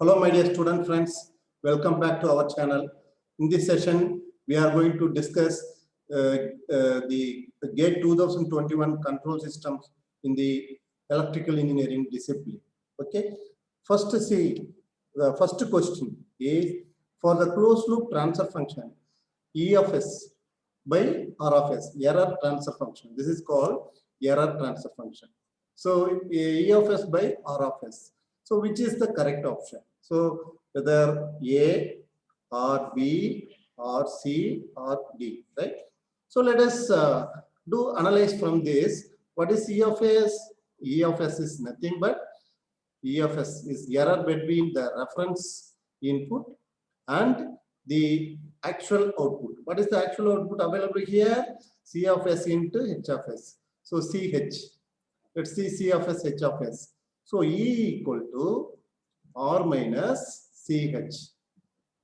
Hello, my dear student friends. Welcome back to our channel. In this session, we are going to discuss the GATE 2021 control systems in the electrical engineering discipline. Okay. First, see the first question is for the closed loop transfer function E of S by R of S, error transfer function. This is called error transfer function. So E of S by R of S. So which is the correct option? So whether A or B or C or D, right? So let us do analyze from this. What is E of S? E of S is nothing but E of S is error between the reference input and the actual output. What is the actual output available here? C of S into H of S. So CH. Let's see C of S, H of S. So E equal to R minus CH.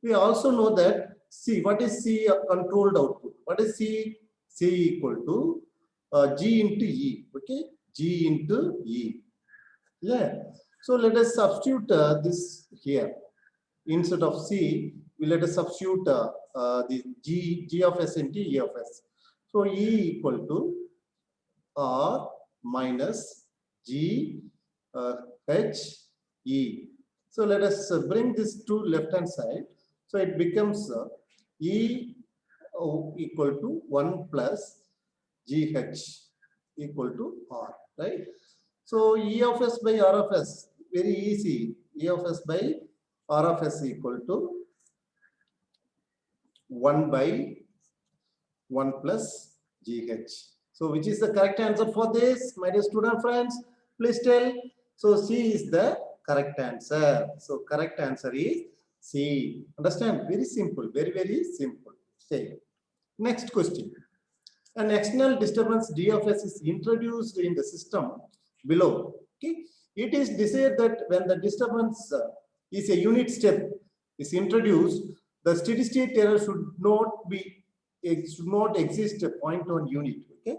We also know that C, what is C controlled output? What is C? C equal to G into E. Okay, G into E. Yeah. So let us substitute this here. Instead of C, we let us substitute the G of S into E of S. So E equal to R minus G H E. So let us bring this to left hand side. So it becomes E equal to 1 plus GH equal to R, right? So E of S by R of S, very easy. E of S by R of S equal to 1 by 1 plus GH. So which is the correct answer for this, my dear student friends? Please tell. So C is the correct answer. So correct answer is C. Understand? Very simple. Very, very simple. Say. Next question. An external disturbance D of S is introduced in the system below. Okay. It is desired that when the disturbance is a unit step is introduced, the steady state error should not be, it should not exist a 0.1 unit. Okay.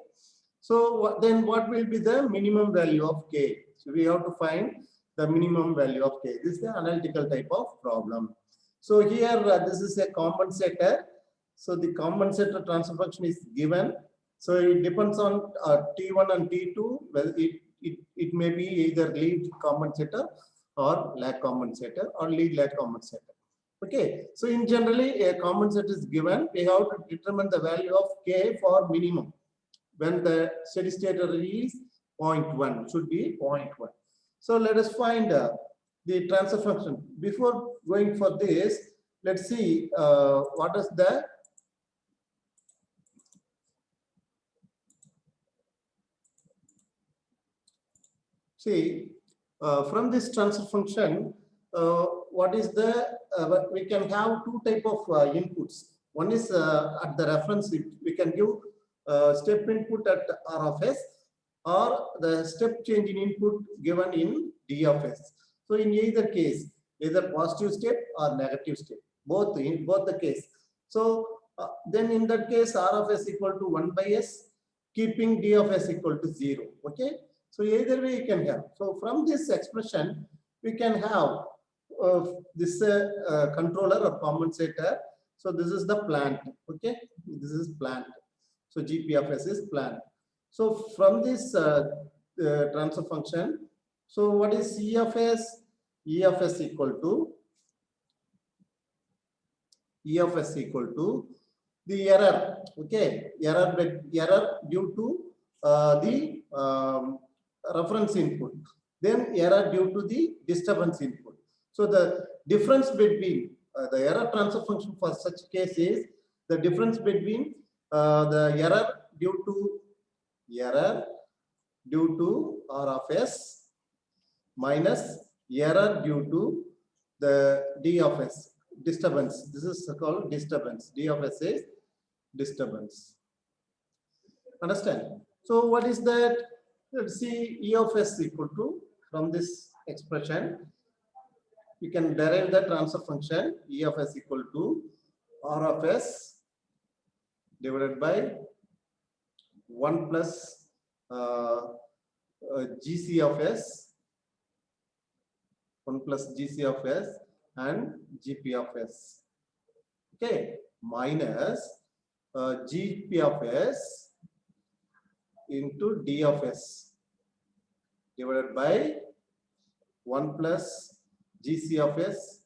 So then what will be the minimum value of K? So we have to find the minimum value of K. This is the analytical type of problem. So here this is a compensator. So the compensator transfer function is given. So it depends on T1 and T2. Well, it may be either lead compensator or lag compensator or lead lag compensator. Okay. So in generally a compensator is given. We have to determine the value of K for minimum. When the steady state error is 0.1, should be 0.1. So let us find the transfer function. Before going for this, let's see what is the from this transfer function, what is the we can have two type of inputs. One is at the reference, we can give step input at R of S or the step change in input given in D of S. So in either case, either positive step or negative step, both in both the case. So then in that case, R of S equal to 1 by S, keeping D of S equal to 0. Okay. So either way you can have. So from this expression, we can have this controller or compensator. So this is the plant. Okay. This is plant. So GP of S is plant. So from this transfer function, so what is E of S? E of S equal to the error. Okay, error due to the reference input. Then error due to the disturbance input. So the difference between the error transfer function for such case is the difference between the error due to R of S minus error due to the D of S, disturbance. This is called disturbance. D of S is disturbance. Understand? So what is that? Let's see, E of S equal to, from this expression, you can derive the transfer function E of S equal to R of S divided by 1 plus GC of S, 1 plus GC of S and GP of S. Okay, minus GP of S into D of S divided by 1 plus GC of S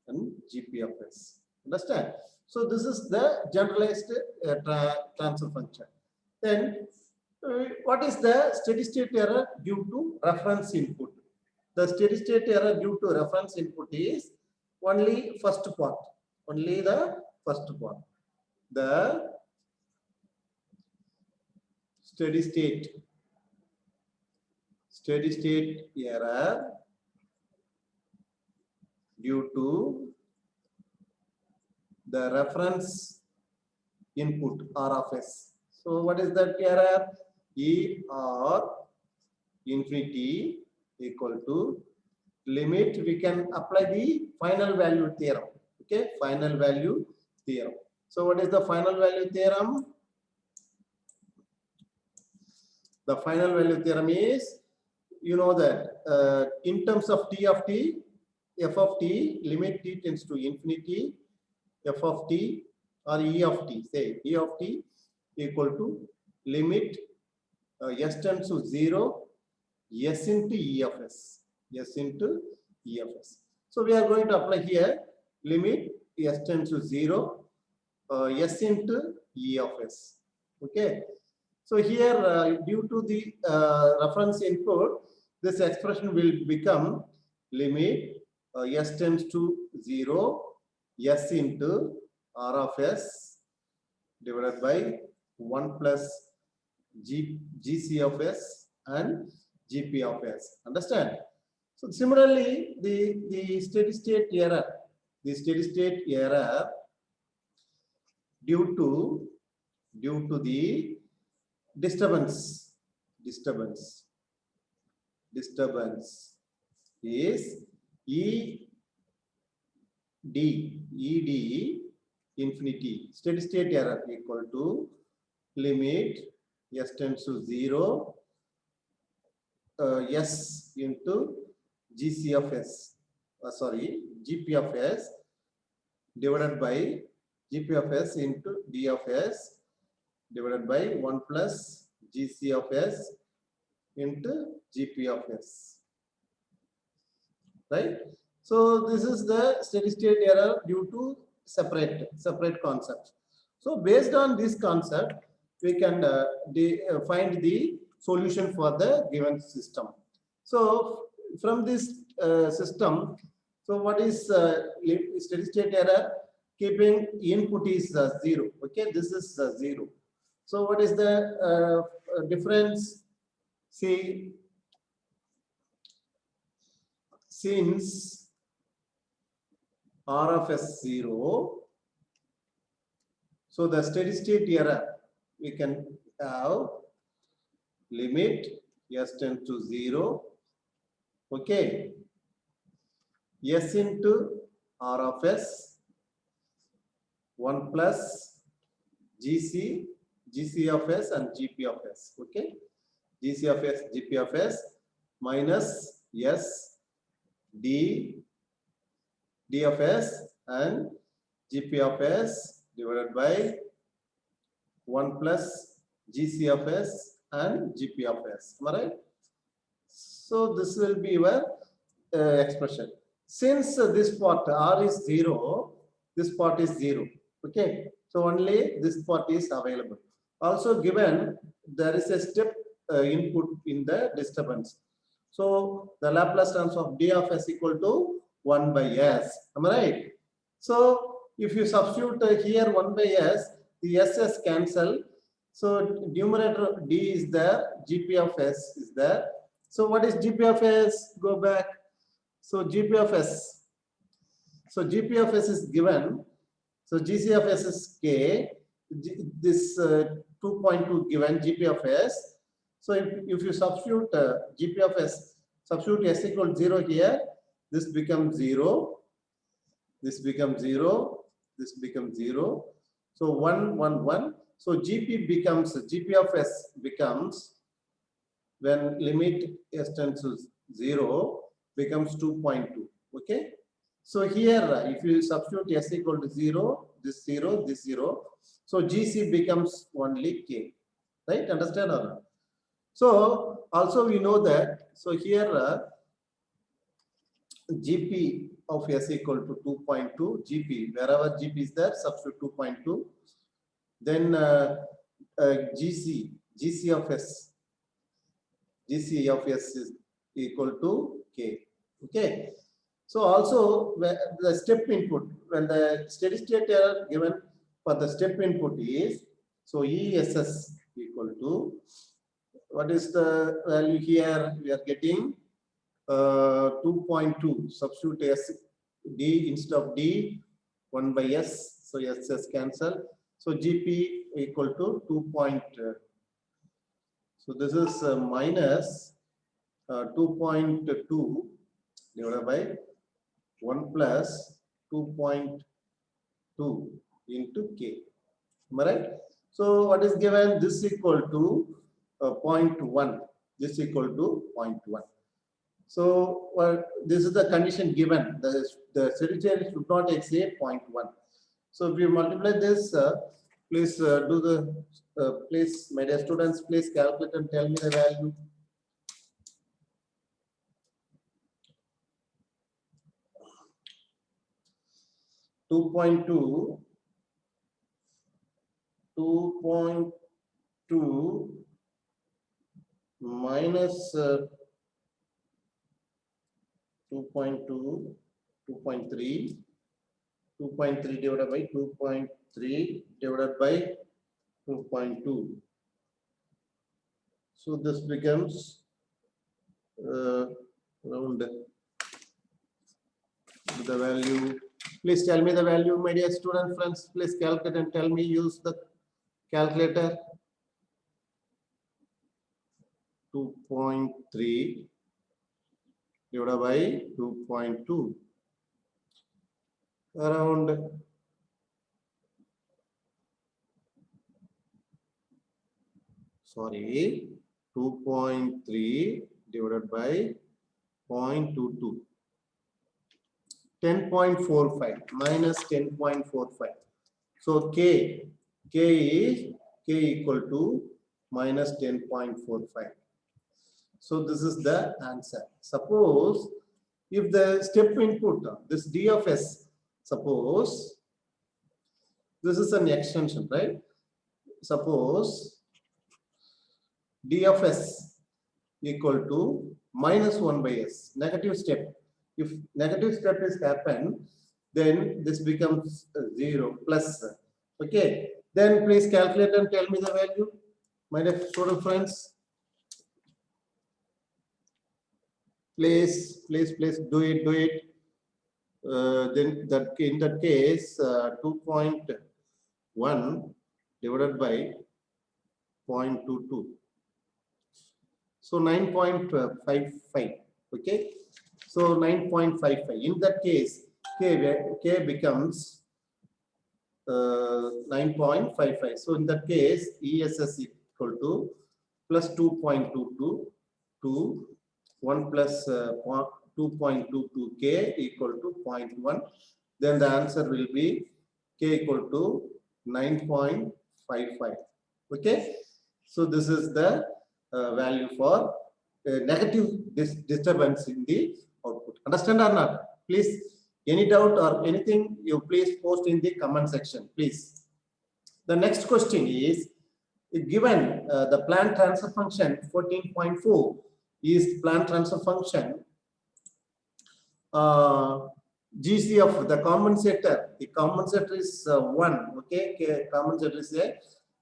and GP of S. Understand? So this is the generalized transfer function. Then what is the steady state error due to reference input? The steady state error due to reference input is only first part. Only the first part. The steady state error due to the reference input R of S. So what is that error? ER infinity equal to limit. We can apply the final value theorem. Okay, final value theorem. So what is the final value theorem? The final value theorem is, you know that in terms of T of T, F of T, limit T tends to infinity, F of T or E of T, say E of T equal to limit S tends to 0, S into E of S, S into E of S. So we are going to apply here limit S tends to 0, S into E of S. Okay. So here due to the reference input, this expression will become limit S tends to 0, S into R of S divided by 1 plus GC of S and GP of S. Understand? So similarly, the steady state error due to the disturbance is ED infinity. Steady state error equal to limit S tends to 0, S into GC of S, GP of S divided by GP of S into D of S divided by 1 plus GC of S into GP of S. Right? So this is the steady state error due to separate concepts. So based on this concept, we can find the solution for the given system. So from this system, so what is steady state error? Keeping input is 0. Okay, this is 0. So what is the difference? See, since R of S 0, so the steady state error we can have limit S tends to 0. Okay, S into R of S 1 plus GC of S and GP of S. Okay, GC of S, GP of S minus S D of S and GP of S divided by 1 plus GC of S and GP of S. Am I right? So this will be your expression. Since this part R is 0, this part is 0. Okay, so only this part is available. Also given there is a step input in the disturbance. So the Laplace transform of D of S equal to 1 by S. Am I right? So if you substitute here 1 by S, the SS cancel. So numerator D is there, GP of S is there. So what is GP of S? Go back. So GP of S. So GP of S is given. So GC of S is K. This 2.2 given GP of S. So if you substitute GP of S, substitute S equal 0 here, this becomes 0. This becomes 0. This becomes 0. So 1, 1, 1. So GP of S becomes, when limit S tends to 0, becomes 2.2. Okay. So here, if you substitute S equal to 0, this 0, this 0, so GC becomes only K, right? Understand or not? So also we know that, so here GP of S equal to 2.2, GP, wherever GP is there, substitute 2.2. Then GC of S is equal to K. Okay. So also the step input, when the steady state error given for the step input is, so ESS equal to, what is the value here? We are getting 2.2. Substitute S, D instead of D, 1 by S. So SS cancel. So GP equal to 2. So this is minus 2.2 divided by 1 plus 2.2 into K. Am I right? So what is given? This equal to 0.1. This equal to 0.1. So this is the condition given. The steady state should not exceed 0.1. So if you multiply this, please do the, please, my dear students, please calculate and tell me the value. Two point two minus 2.2, 2.3, 2.3 divided by 2.3 divided by 2.2. So this becomes around the value. Please tell me the value, my dear student friends. Please calculate and tell me. Use the calculator. 2.3 divided by 2.2. Around 2.3 divided by 0.22. 10.45 minus 10.45. So K equal to minus 10.45. So this is the answer. Suppose if the step input, this D of S, suppose this is an extension, right? Suppose D of S equal to minus 1 by S, negative step. If negative step is happened, then this becomes 0 plus. Okay. Then please calculate and tell me the value, my dear student friends. Please do it. Then that in that case, 2.1 divided by 0.22. So 9.55. Okay. So 9.55. In that case, K becomes 9.55. So in that case, ESS equal to plus 2.22 to 1 plus 2.22 K equal to 0.1. Then the answer will be K equal to 9.55. Okay. So this is the value for negative disturbance in the output. Understand or not? Please, any doubt or anything, you please post in the comment section, please. The next question is, given the plant transfer function 14.4 is plant transfer function, GC of the compensator is 1. Okay, compensator is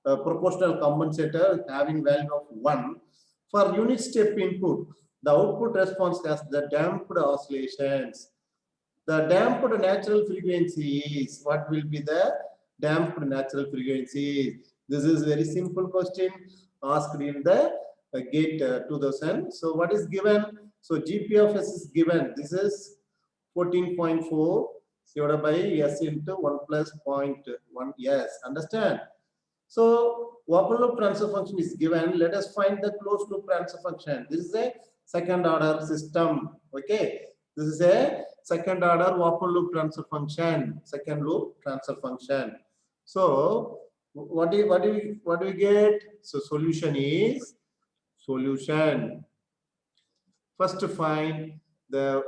a proportional compensator having value of 1. For unit step input, the output response has the damped oscillations. The damped natural frequency is, what will be the damped natural frequency? This is very simple question asked in the GATE 2000. So what is given? So GP of S is given. This is 14.4 divided by S into 1 plus 0.1. Yes, understand? So open loop transfer function is given. Let us find the closed loop transfer function. This is a second order system. Okay. This is a second order open loop transfer function, second loop transfer function. So what do we get? So solution is solution. First find the,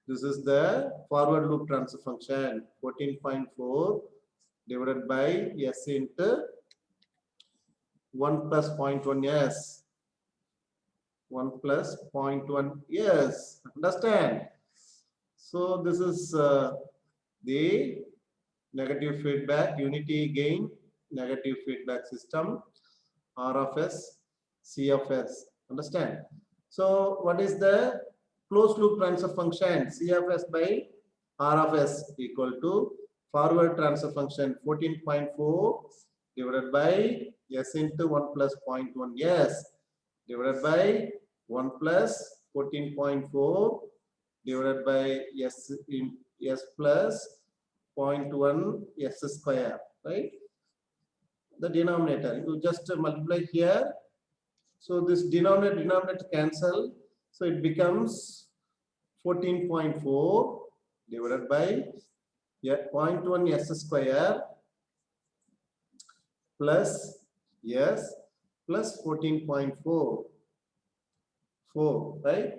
this is the forward loop transfer function, 14.4 divided by S into 1 plus 0.1 S. 1 plus 0.1 yes, understand. So this is the negative feedback unity gain negative feedback system, R of S, C of S, understand. So what is the closed loop transfer function? C of S by R of S equal to forward transfer function 14.4 divided by S into 1 plus 0.1 S divided by 1 plus 14.4 divided by S in S plus 0.1 S square, right? The denominator, you just multiply here. So this denominator cancel. So it becomes 14.4 divided by 0.1 S square plus S plus 14.4. 4, right?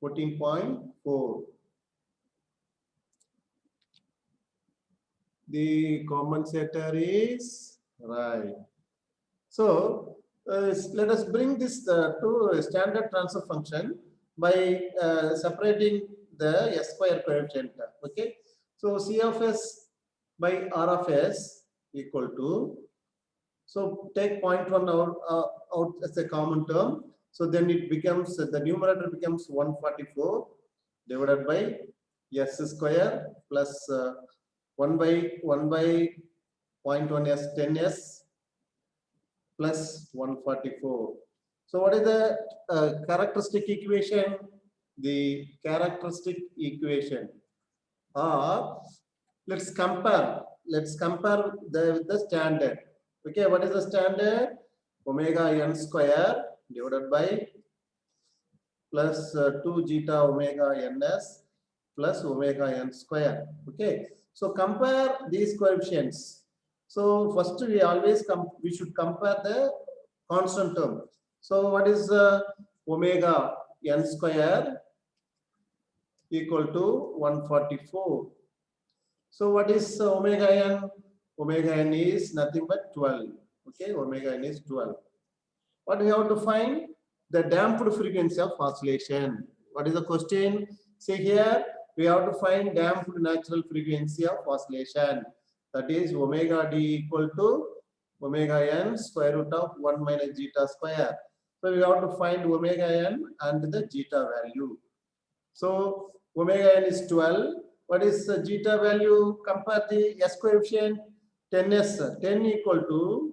14.4. The compensator is right. So let us bring this to a standard transfer function by separating the S square coefficient. Okay. So C of S by R of S equal to, so take 0.1 out as a common term. So then it becomes, the numerator becomes 144 divided by S square plus 1 by 0.1 S 10S plus 144. So what is the characteristic equation? The characteristic equation, or let's compare the standard. Okay, what is the standard? Omega n square divided by plus 2 zeta omega ns plus omega n square. Okay, so compare these coefficients. So first we should compare the constant term. So what is omega n square equal to 144. So what is omega n? Omega n is nothing but 12. Okay, omega n is 12. What we have to find? The damped frequency of oscillation. What is the question? See here, we have to find damped natural frequency of oscillation. That is omega d equal to omega n square root of 1 minus zeta square. So we have to find omega n and the zeta value. So omega n is 12. What is the zeta value? Compare the S coefficient. 10s, 10 equal to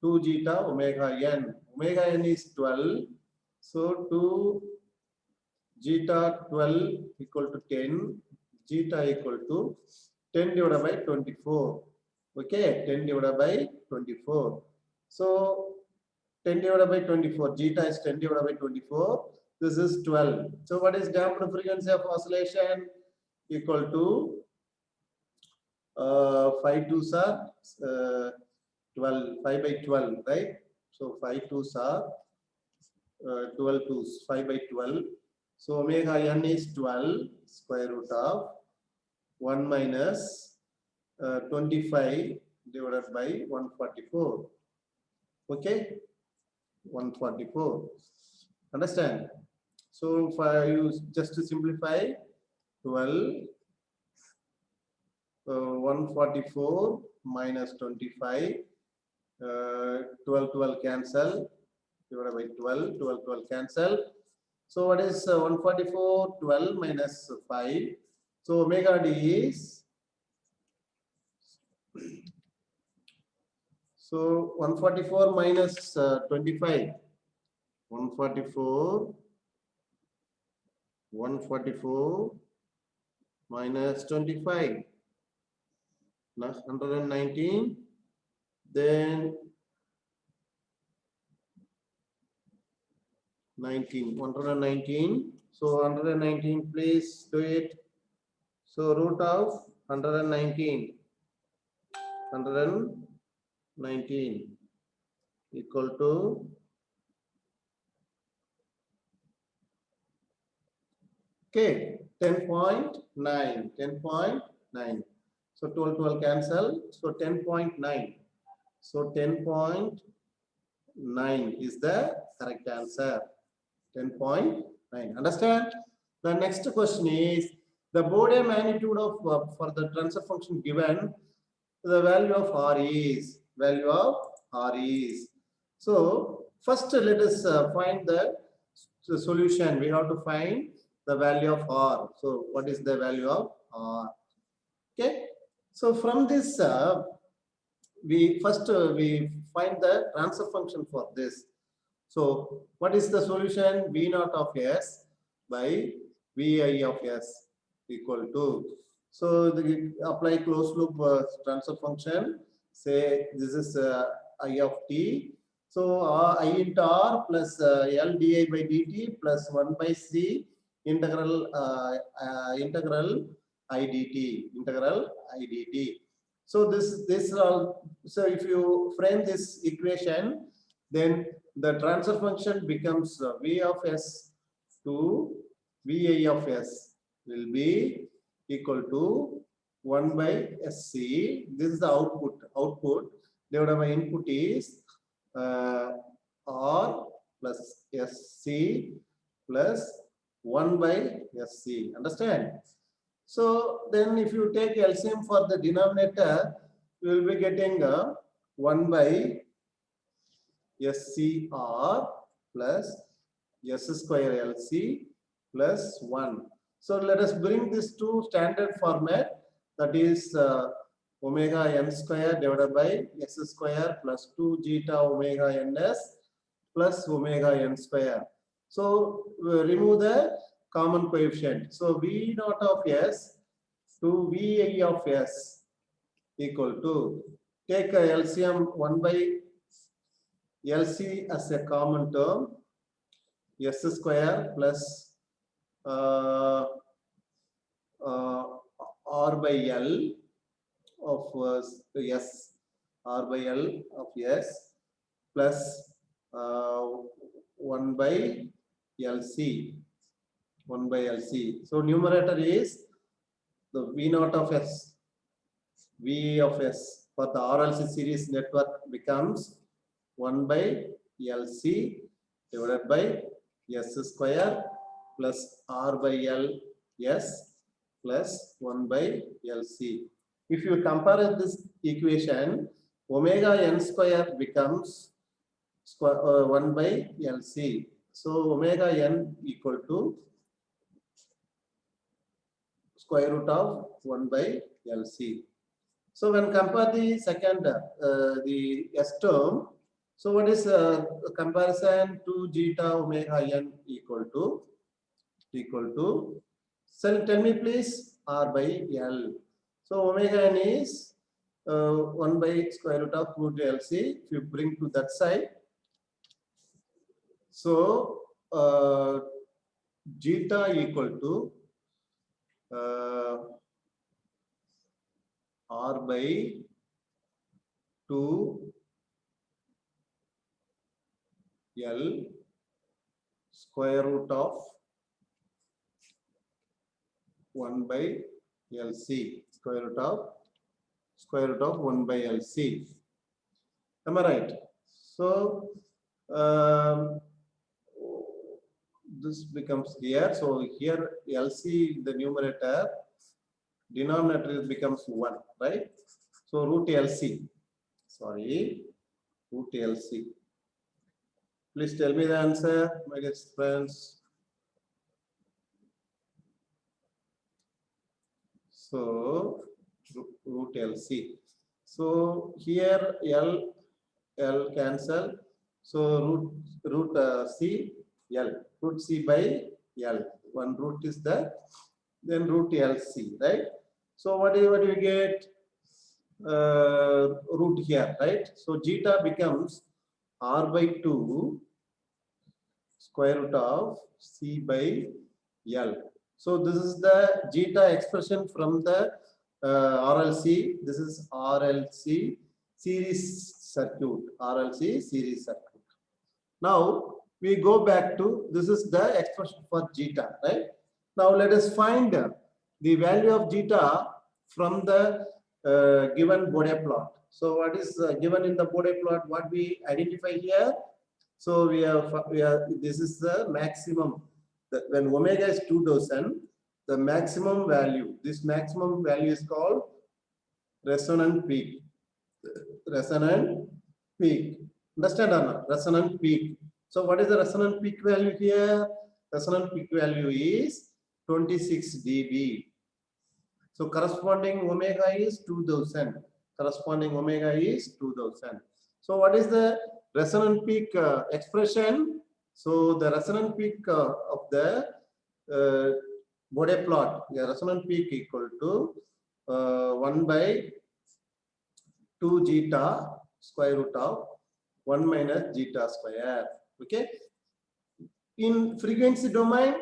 2 zeta omega n. Omega n is 12. So 2 zeta 12 equal to 10. Zeta equal to 10 divided by 24. Okay, 10 divided by 24. So 10 divided by 24. Zeta is 10 divided by 24. This is 12. So what is damped frequency of oscillation? Equal to 5 2s are 12, 5 by 12, right? So 5 2s are 12 2s, 5 by 12. So omega n is 12 square root of 1 minus 25 divided by 144. Okay, 144. Understand? So if I use just to simplify, 12 144 minus 25, 12 cancel, divided by 12, 12 cancel. So what is 144? 12 minus 5. So omega d is, so 144 minus 25. 144 minus 25. 119. Then 119. So 119, please do it. So root of 119 equal to okay 10.9. So 12 cancel. So 10.9. So 10.9 is the correct answer. 10.9. Understand? The next question is the Bode magnitude of for the transfer function given. The value of R is So first let us find the solution. We have to find the value of R. So what is the value of R? Okay. So from this we find the transfer function for this. So what is the solution? V naught of S by Vi of S equal to. So apply closed loop transfer function. Say this is I of t. So I into R plus L di by dt plus 1 by C integral IDT. So this all. So if you frame this equation, then the transfer function becomes V of S to Vi of S will be equal to 1 by SC. This is the output. Divided by input is R plus SC plus 1 by SC. Understand? So then if you take LCM for the denominator, you will be getting 1 by SCR plus S square LC plus 1. So let us bring this to standard format, that is omega n square divided by S square plus 2 zeta omega ns plus omega n square. So remove the common coefficient. So V naught of S to Vi of S equal to, take a LCM 1 by LC as a common term, S square plus R by L of S, R by L of S plus 1 by LC. So numerator is the V naught of S, V of S for the RLC series network becomes 1 by LC divided by S square plus R by L S plus 1 by LC. If you compare this equation, omega n square becomes 1 by LC. So omega n equal to square root of 1 by LC. So when compare the second, the S term, so what is comparison to zeta omega n equal to? So tell me please, R by L. So omega n is 1 by square root of root LC. If you bring to that side, so zeta equal to R by 2 L square root of 1 by LC, square root of 1 by LC. Am I right? So this becomes here. So here LC, the numerator, denominator becomes 1, right? So root LC. Sorry, root LC. Please tell me the answer, my dear friends. So root LC. So here L cancel. So root C L. Root C by L. One root is there. Then root LC, right? So what do you get? Root here, right? So zeta becomes R by 2 square root of C by L. So this is the zeta expression from the RLC. This is RLC series circuit. RLC series circuit. Now we go back to, this is the expression for zeta, right? Now let us find the value of zeta from the given Bode plot. So what is given in the Bode plot? What we identify here? So we have this is the maximum. When omega is 2000, the maximum value. This maximum value is called resonant peak. Resonant peak. Understand or not? Resonant peak. So what is the resonant peak value here? Resonant peak value is 26 dB. So corresponding omega is 2000. Corresponding omega is 2000. So what is the resonant peak expression? So the resonant peak of the Bode plot, the resonant peak equal to 1 by 2 zeta square root of 1 minus zeta square. Okay. In frequency domain,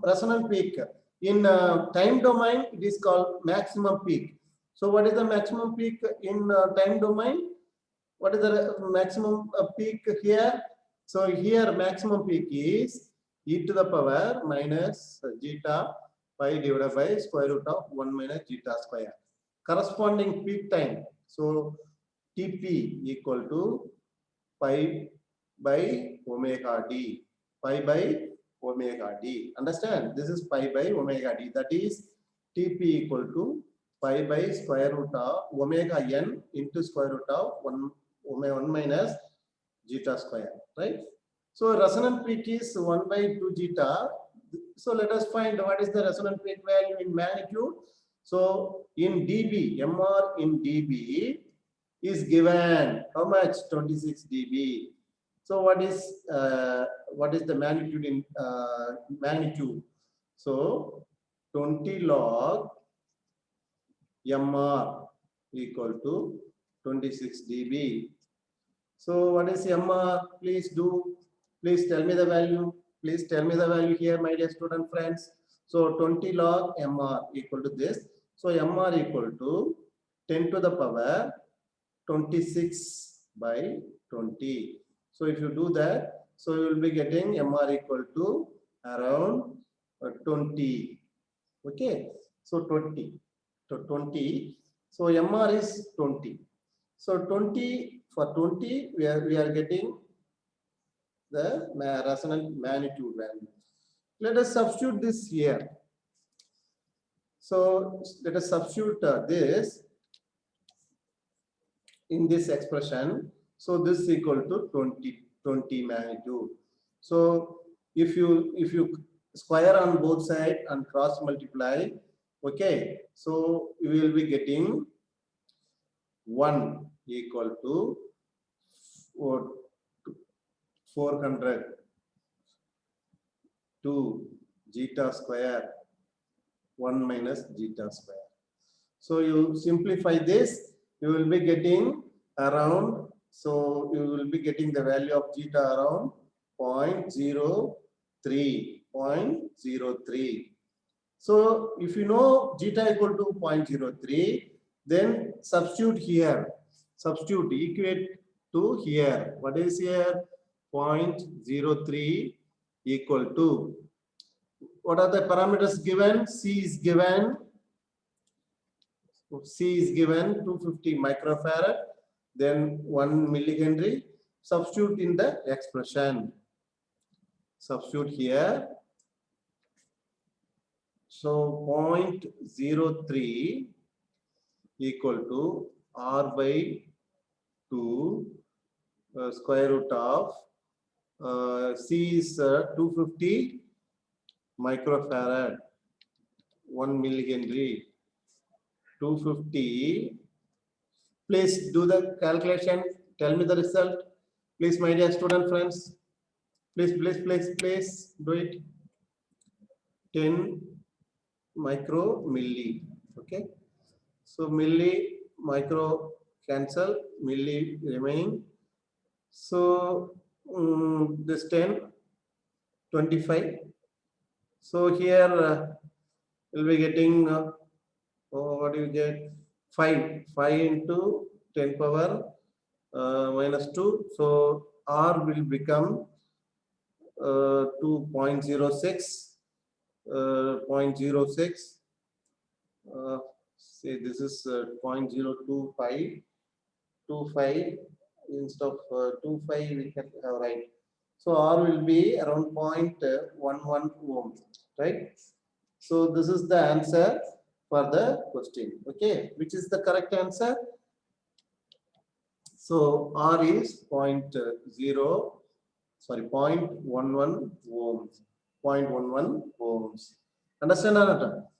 resonant peak. In time domain, it is called maximum peak. So what is the maximum peak in time domain? What is the maximum peak here? So here maximum peak is e to the power minus zeta pi divided by square root of 1 minus zeta square. Corresponding peak time. So Tp equal to pi by omega d. Pi by omega d. Understand? This is pi by omega d. That is Tp equal to pi by square root of omega n into square root of 1 minus zeta square. Right? So resonant peak is 1 by 2 zeta. So let us find what is the resonant peak value in magnitude. So in dB, MR in dB is given how much? 26 dB. So what is the magnitude in magnitude? So 20 log MR equal to 26 dB. So what is MR? Please tell me the value. Please tell me the value here, my dear student friends. So 20 log MR equal to this. So MR equal to 10 to the power 26 by 20. So if you do that, so you will be getting MR equal to around 20. Okay. So 20. So 20. So MR is 20. So 20, for 20, we are getting the resonant magnitude value. Let us substitute this here. So let us substitute this in this expression. So this is equal to 20 magnitude. So if you square on both sides and cross multiply, okay, so you will be getting 1 equal to 400 to zeta square 1 minus zeta square. So you simplify this, you will be getting around, so you will be getting the value of zeta around 0.03. So if you know zeta equal to 0.03, then substitute here. Substitute, equate to here. What is here? 0.03 equal to, what are the parameters given? C is given 250 microfarad, then 1 millihenry. Substitute in the expression. Substitute here. So 0.03 equal to R by 2 square root of C is 250 microfarad, 1 millihenry, 250. Please do the calculation. Tell me the result. Please, my dear student friends. Please do it. 10 micro milli. Okay. So milli, micro cancel, milli remaining. So this 10 25. So here we'll be getting, what do you get? 5 into 10 power minus 2. So R will become 2.06, 0.06. Say this is 0.025, 25 instead of 25 we can write. So R will be around 0.11 ohm, right? So this is the answer for the question. Okay, which is the correct answer? So R is 0.11 ohms. 0.11 ohms. Understand or not?